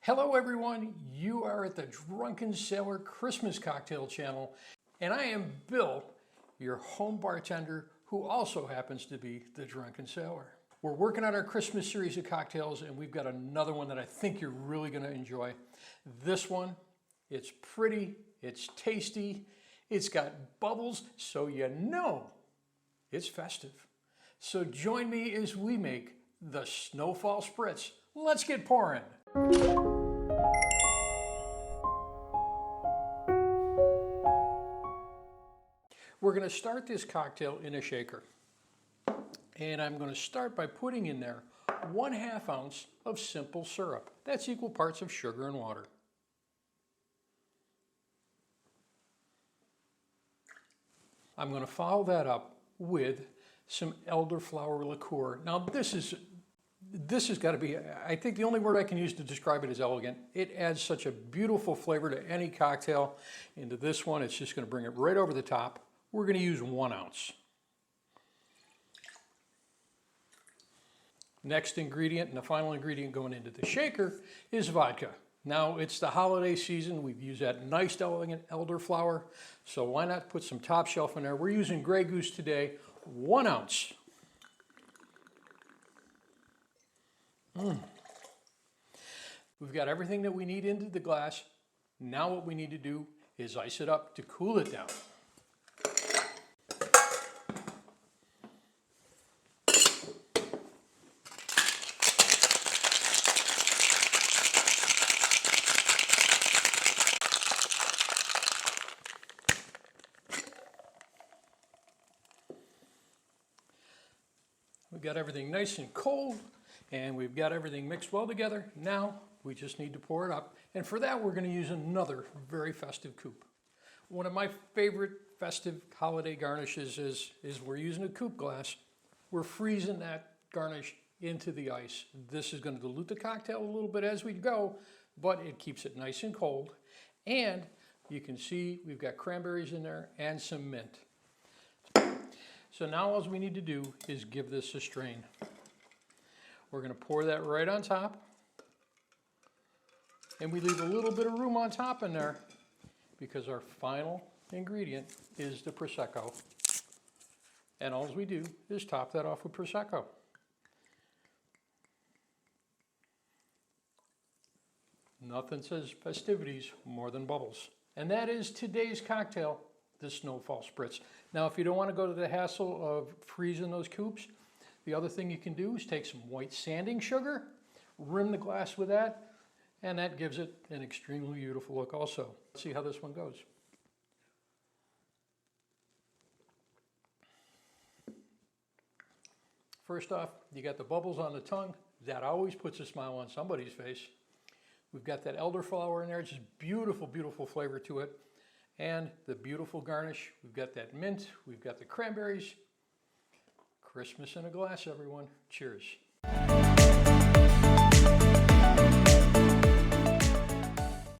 Hello everyone, you are at the Drunken Sailor Christmas Cocktail Channel, and I am Bill, your home bartender, who also happens to be the Drunken Sailor. We're working on our Christmas series of cocktails, and we've got another one that I think you're really going to enjoy. This one, it's pretty, it's tasty, it's got bubbles, so you know it's festive. So join me as we make the Snowfall Spritz. Let's get pouring. We're going to start this cocktail in a shaker. And I'm going to start by putting in there 1/2 ounce of simple syrup. That's equal parts of sugar and water. I'm going to follow that up with some elderflower liqueur. Now this has got to be, I think the only word I can use to describe it is elegant. It adds such a beautiful flavor to any cocktail. Into this one, it's just going to bring it right over the top. We're going to use 1 ounce. Next ingredient, and the final ingredient going into the shaker, is vodka. Now it's the holiday season. We've used that nice elegant elderflower, so why not put some top shelf in there? We're using Grey Goose today, 1 ounce. We've got everything that we need into the glass. Now what we need to do is ice it up to cool it down. We've got everything nice and cold, and we've got everything mixed well together. Now we just need to pour it up, and for that we're going to use another very festive coupe. One of my favorite festive holiday garnishes is we're using a coupe glass. We're freezing that garnish into the ice. This is going to dilute the cocktail a little bit as we go, but it keeps it nice and cold. And you can see we've got cranberries in there and some mint. So now all we need to do is give this a strain. We're going to pour that right on top. And we leave a little bit of room on top in there because our final ingredient is the prosecco. And all we do is top that off with prosecco. Nothing says festivities more than bubbles. And that is today's cocktail, the Snowfall Spritz. Now, if you don't want to go to the hassle of freezing those coupes, the other thing you can do is take some white sanding sugar, rim the glass with that, and that gives it an extremely beautiful look also. Let's see how this one goes. First off, you got the bubbles on the tongue. That always puts a smile on somebody's face. We've got that elderflower in there, just beautiful, beautiful flavor to it. And the beautiful garnish, we've got that mint, we've got the cranberries. Christmas in a glass, everyone. Cheers.